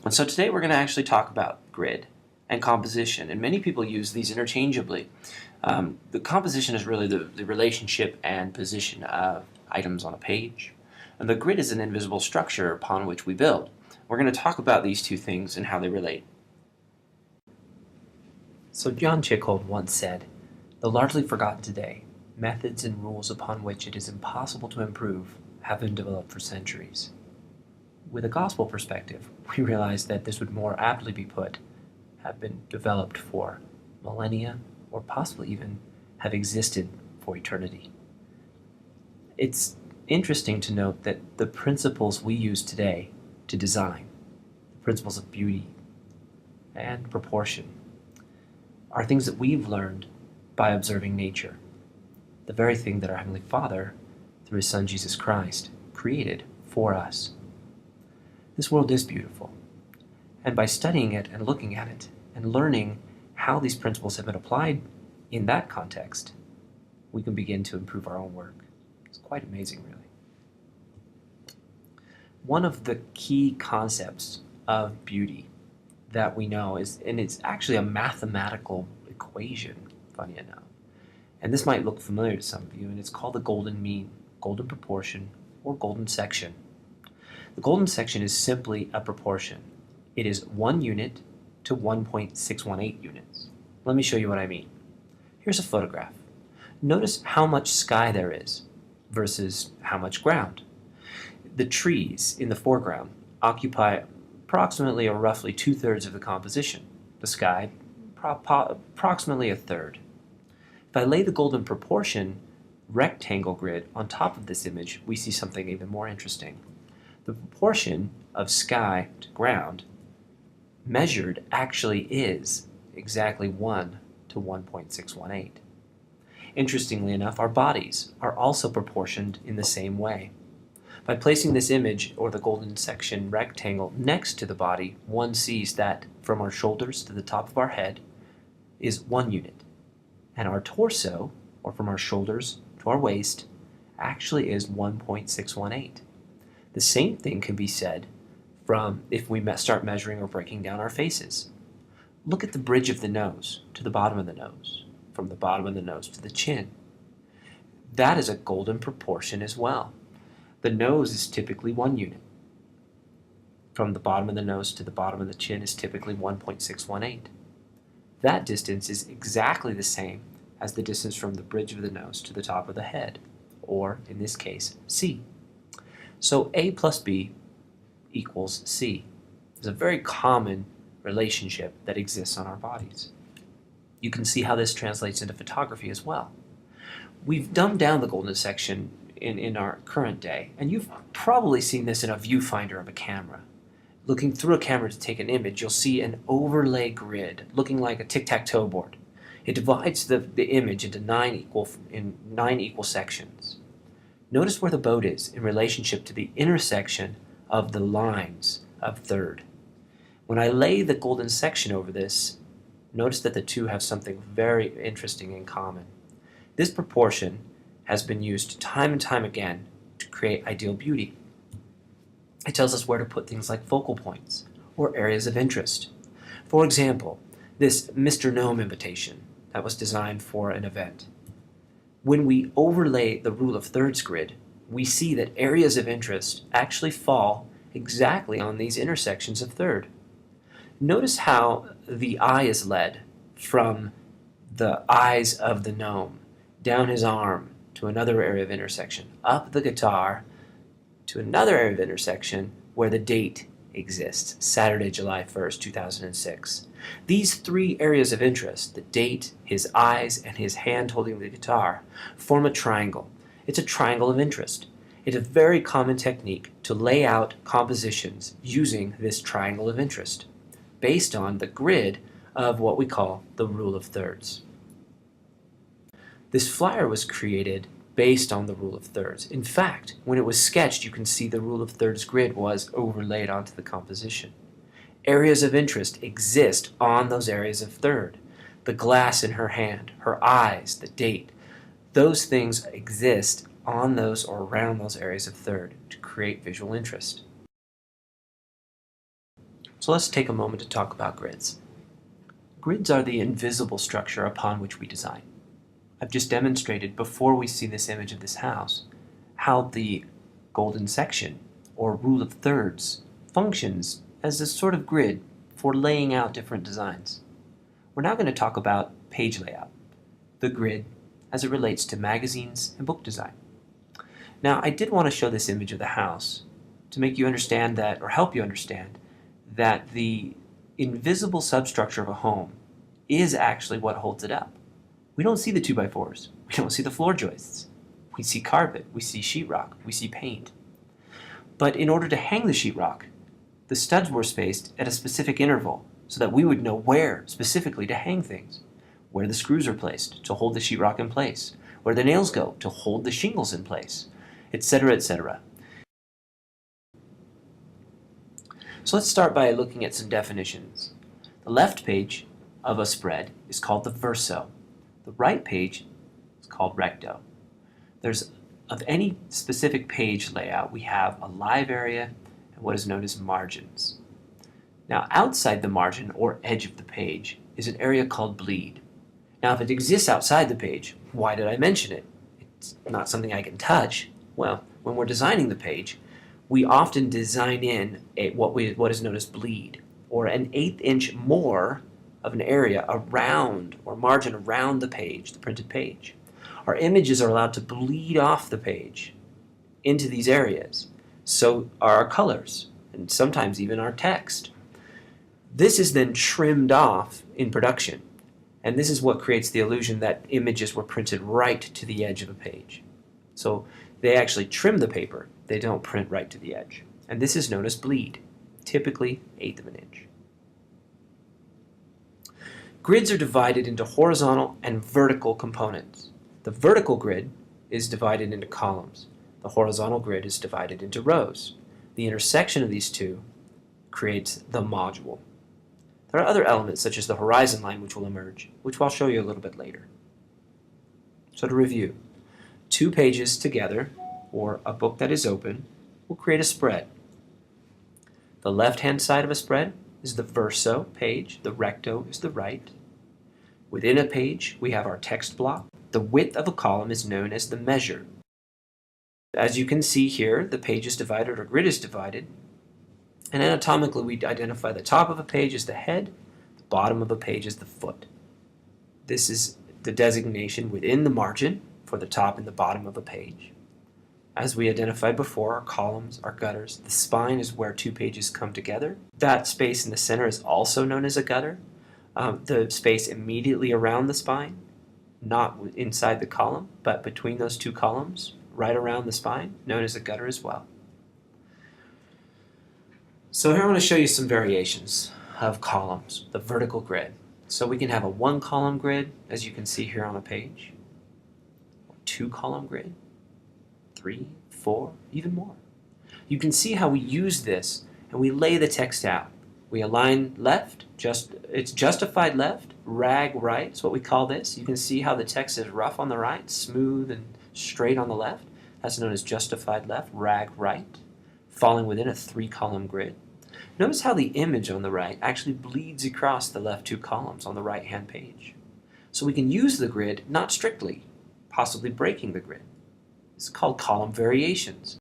And so today we're going to actually talk about grid and composition, and many people use these interchangeably. The composition is really the relationship and position of items on a page, and the grid is an invisible structure upon which we build. We're going to talk about these two things and how they relate. So John Chickhold once said, "The largely forgotten today, methods and rules upon which it is impossible to improve have been developed for centuries." With a gospel perspective, we realize that this would more aptly be put, have been developed for millennia, or possibly even have existed for eternity. It's interesting to note that the principles we use today to design, the principles of beauty and proportion, are things that we've learned by observing nature, the very thing that our Heavenly Father, through His Son Jesus Christ, created for us. This world is beautiful, and by studying it and looking at it and learning how these principles have been applied in that context, we can begin to improve our own work. It's quite amazing, really. One of the key concepts of beauty that we know is, and it's actually a mathematical equation, funny enough, and this might look familiar to some of you, and it's called the golden mean, golden proportion, or golden section. The golden section is simply a proportion. It is 1 unit to 1.618 units. Let me show you what I mean. Here's a photograph. Notice how much sky there is versus how much ground. The trees in the foreground occupy approximately or roughly 2/3 of the composition. The sky, approximately 1/3. If I lay the golden proportion rectangle grid on top of this image, we see something even more interesting. The proportion of sky to ground measured actually is exactly 1 to 1.618. Interestingly enough, our bodies are also proportioned in the same way. By placing this image, or the golden section rectangle, next to the body, one sees that from our shoulders to the top of our head is 1 unit, and our torso, or from our shoulders to our waist, actually is 1.618. The same thing can be said from if we start measuring or breaking down our faces. Look at the bridge of the nose to the bottom of the nose, from the bottom of the nose to the chin. That is a golden proportion as well. The nose is typically 1 unit. From the bottom of the nose to the bottom of the chin is typically 1.618. That distance is exactly the same as the distance from the bridge of the nose to the top of the head, or in this case, C. So A plus B equals C. It's a very common relationship that exists on our bodies. You can see how this translates into photography as well. We've dumbed down the golden section in our current day, and you've probably seen this in a viewfinder of a camera. Looking through a camera to take an image, you'll see an overlay grid looking like a tic-tac-toe board. It divides the image into 9 equal sections. Notice where the boat is in relationship to the intersection of the lines of third. When I lay the golden section over this, notice that the two have something very interesting in common. This proportion has been used time and time again to create ideal beauty. It tells us where to put things like focal points or areas of interest. For example, this Mr. Gnome invitation that was designed for an event. When we overlay the rule of thirds grid, we see that areas of interest actually fall exactly on these intersections of third. Notice how the eye is led from the eyes of the gnome, down his arm to another area of intersection, up the guitar to another area of intersection where the date exists, Saturday, July 1st, 2006. These 3 areas of interest, the date, his eyes, and his hand holding the guitar, form a triangle. It's a triangle of interest. It's a very common technique to lay out compositions using this triangle of interest, based on the grid of what we call the rule of thirds. This flyer was created based on the rule of thirds. In fact, when it was sketched, you can see the rule of thirds grid was overlaid onto the composition. Areas of interest exist on those areas of third. The glass in her hand, her eyes, the date, those things exist on those or around those areas of third to create visual interest. So let's take a moment to talk about grids. Grids are the invisible structure upon which we design. I've just demonstrated before we see this image of this house how the golden section or rule of thirds functions as a sort of grid for laying out different designs. We're now going to talk about page layout, the grid as it relates to magazines and book design. Now, I did want to show this image of the house to make you understand that, or help you understand, that the invisible substructure of a home is actually what holds it up. We don't see the 2x4s. We don't see the floor joists. We see carpet. We see sheetrock. We see paint. But in order to hang the sheetrock, the studs were spaced at a specific interval so that we would know where specifically to hang things, where the screws are placed to hold the sheetrock in place, where the nails go to hold the shingles in place, etc., etc. So let's start by looking at some definitions. The left page of a spread is called the verso. The right page is called recto. Of any specific page layout, we have a live area and what is known as margins. Now, outside the margin or edge of the page is an area called bleed. Now, if it exists outside the page, why did I mention it? It's not something I can touch. Well, when we're designing the page, we often design in what is known as bleed, or an 1/8 inch more of an area around or margin around the page, the printed page. Our images are allowed to bleed off the page into these areas. So are our colors, and sometimes even our text. This is then trimmed off in production, and this is what creates the illusion that images were printed right to the edge of a page. So they actually trim the paper, they don't print right to the edge. And this is known as bleed, typically 1/8 of an inch. Grids are divided into horizontal and vertical components. The vertical grid is divided into columns. The horizontal grid is divided into rows. The intersection of these two creates the module. There are other elements such as the horizon line which will emerge, which I'll show you a little bit later. So to review, 2 pages together, or a book that is open, will create a spread. The left-hand side of a spread is the verso page, the recto is the right. Within a page, we have our text block. The width of a column is known as the measure. As you can see here, the page is divided, or grid is divided, and anatomically we identify the top of a page as the head, the bottom of a page as the foot. This is the designation within the margin for the top and the bottom of a page. As we identified before, our columns, our gutters, the spine is where 2 pages come together. That space in the center is also known as a gutter. The space immediately around the spine, not inside the column, but between those 2 columns, right around the spine, known as a gutter as well. So here I want to show you some variations of columns, the vertical grid. So we can have a 1-column grid, as you can see here on a page, 2-column grid, 3, 4, even more. You can see how we use this and we lay the text out. We align left, it's justified left, rag right is what we call this. You can see how the text is rough on the right, smooth and straight on the left. That's known as justified left, rag right, falling within a 3-column grid. Notice how the image on the right actually bleeds across the left 2 columns on the right-hand page. So we can use the grid, not strictly, possibly breaking the grid. It's called column variations.